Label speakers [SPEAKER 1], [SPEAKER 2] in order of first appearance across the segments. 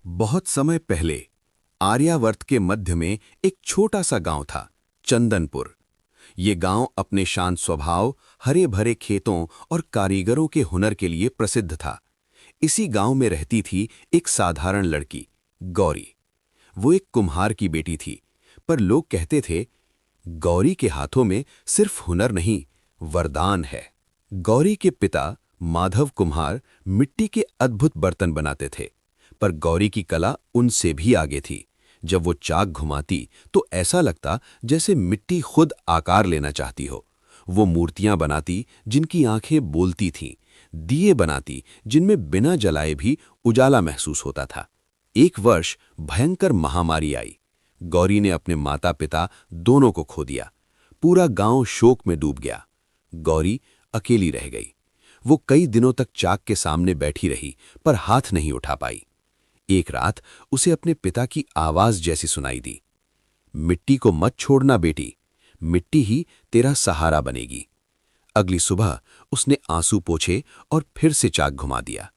[SPEAKER 1] बहुत समय पहले आर्यावर्त के मध्य में एक छोटा सा गांव था, चंदनपुर। ये गांव अपने शांत स्वभाव, हरे भरे खेतों और कारीगरों के हुनर के लिए प्रसिद्ध था। इसी गांव में रहती थी एक साधारण लड़की, गौरी। वो एक कुम्हार की बेटी थी, पर लोग कहते थे, गौरी के हाथों में सिर्फ हुनर नहीं, वरदान है। गौरी के पिता माधव कुम्हार मिट्टी के अद्भुत बर्तन बनाते थे, पर गौरी की कला उनसे भी आगे थी। जब वो चाक घुमाती तो ऐसा लगता जैसे मिट्टी खुद आकार लेना चाहती हो। वो मूर्तियां बनाती जिनकी आंखें बोलती थीं, दिए बनाती जिनमें बिना जलाए भी उजाला महसूस होता था। एक वर्ष भयंकर महामारी आई। गौरी ने अपने माता पिता दोनों को खो दिया। पूरा गांव शोक में डूब गया। गौरी अकेली रह गई। वो कई दिनों तक चाक के सामने बैठी रही, पर हाथ नहीं उठा पाई। एक रात उसे अपने पिता की आवाज जैसी सुनाई दी, मिट्टी को मत छोड़ना बेटी, मिट्टी ही तेरा सहारा बनेगी। अगली सुबह उसने आंसू पोंछे और फिर से चाक घुमा दिया।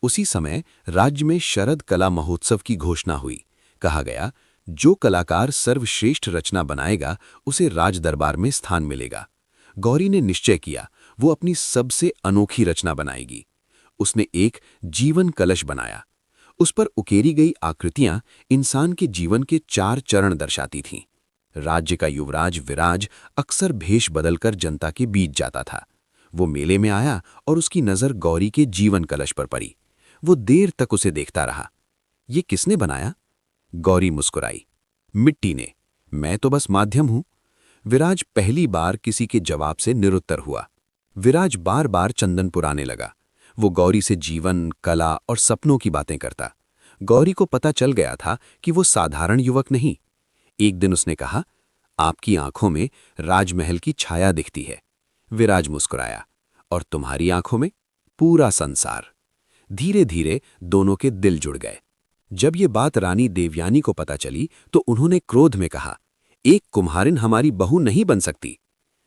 [SPEAKER 1] उसी समय राज्य में शरद कला महोत्सव की घोषणा हुई। कहा गया, जो कलाकार सर्वश्रेष्ठ रचना बनाएगा उसे राज दरबार में स्थान मिलेगा। गौरी ने निश्चय किया, वो अपनी सबसे अनोखी रचना बनाएगी। उसने एक जीवन कलश बनाया। उस पर उकेरी गई आकृतियां इंसान के जीवन के 4 चरण दर्शाती थीं। राज्य का युवराज विराज अक्सर भेष बदलकर जनता के बीच जाता था। वो मेले में आया और उसकी नजर गौरी के जीवन कलश पर पड़ी। वो देर तक उसे देखता रहा। ये किसने बनाया? गौरी मुस्कुराई, मिट्टी ने। मैं तो बस माध्यम हूं। विराज पहली बार किसी के जवाब से निरुत्तर हुआ। विराज बार बार चंदनपुर आने लगा। वो गौरी से जीवन, कला और सपनों की बातें करता। गौरी को पता चल गया था कि वो साधारण युवक नहीं। एक दिन उसने कहा, आपकी आंखों में राजमहल की छाया दिखती है। विराज मुस्कुराया, और तुम्हारी आंखों में पूरा संसार। धीरे धीरे दोनों के दिल जुड़ गए। जब ये बात रानी देवयानी को पता चली तो उन्होंने क्रोध में कहा, एक कुम्हारिन हमारी बहू नहीं बन सकती।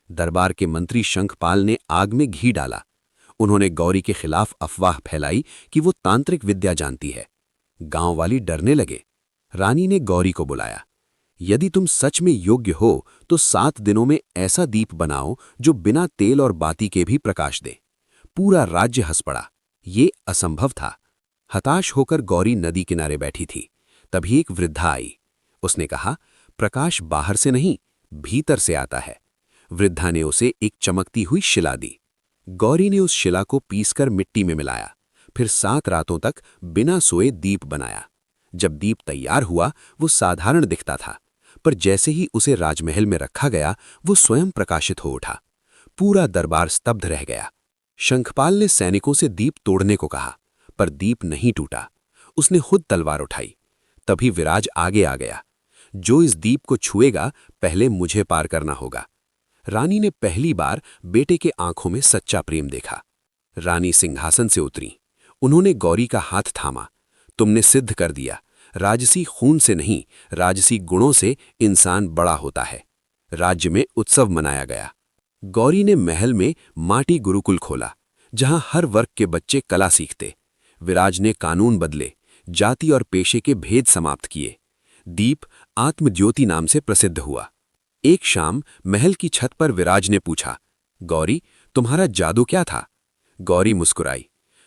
[SPEAKER 1] दरबार के मंत्री शंखपाल ने आग में घी डाला। उन्होंने गौरी के खिलाफ अफवाह फैलाई कि वो तांत्रिक विद्या जानती है। गांव वाली डरने लगे। रानी ने गौरी को बुलाया। यदि तुम सच में योग्य हो तो 7 दिनों में ऐसा दीप बनाओ जो बिना तेल और बाती के भी प्रकाश दे। पूरा राज्य हंस पड़ा। ये असंभव था। हताश होकर गौरी नदी किनारे बैठी थी। तभी एक वृद्धा आई। उसने कहा, प्रकाश बाहर से नहीं, भीतर से आता है। वृद्धा ने उसे एक चमकती हुई शिला दी। गौरी ने उस शिला को पीसकर मिट्टी में मिलाया। फिर 7 रातों तक बिना सोए दीप बनाया। जब दीप तैयार हुआ वो साधारण दिखता था, पर जैसे ही उसे राजमहल में रखा गया वो स्वयं प्रकाशित हो उठा। पूरा दरबार स्तब्ध रह गया। शंखपाल ने सैनिकों से दीप तोड़ने को कहा, पर दीप नहीं टूटा। उसने खुद तलवार उठाई। तभी विराज आगे आ गया। जो इस दीप को छुएगा पहले मुझे पार करना होगा। रानी ने पहली बार बेटे के आंखों में सच्चा प्रेम देखा। रानी सिंहासन से उतरी। उन्होंने गौरी का हाथ थामा। तुमने सिद्ध कर दिया, राजसी खून से नहीं, राजसी गुणों से इंसान बड़ा होता है। राज्य में उत्सव मनाया गया। गौरी ने महल में माटी गुरुकुल खोला, जहां हर वर्ग के बच्चे कला सीखते। विराज ने कानून बदले, जाति और पेशे के भेद समाप्त किए। दीप आत्मज्योति नाम से प्रसिद्ध हुआ। एक शाम महल की छत पर विराज ने पूछा, गौरी, तुम्हारा जादू क्या था? गौरी मुस्कुराई,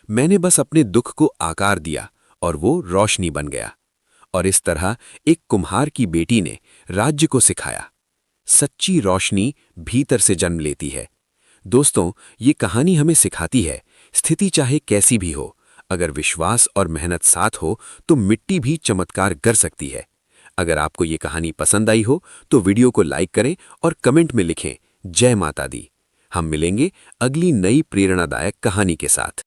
[SPEAKER 1] मैंने बस अपने दुख को आकार दिया और वो रोशनी बन गया। और इस तरह एक कुम्हार की बेटी ने राज्य को सिखाया, सच्ची रोशनी भीतर से जन्म लेती है। दोस्तों, ये कहानी हमें सिखाती है, स्थिति चाहे कैसी भी हो, अगर विश्वास और मेहनत साथ हो तो मिट्टी भी चमत्कार कर सकती है। अगर आपको ये कहानी पसंद आई हो तो वीडियो को लाइक करें और कमेंट में लिखें, जय माता दी। हम मिलेंगे अगली नई प्रेरणादायक कहानी के साथ।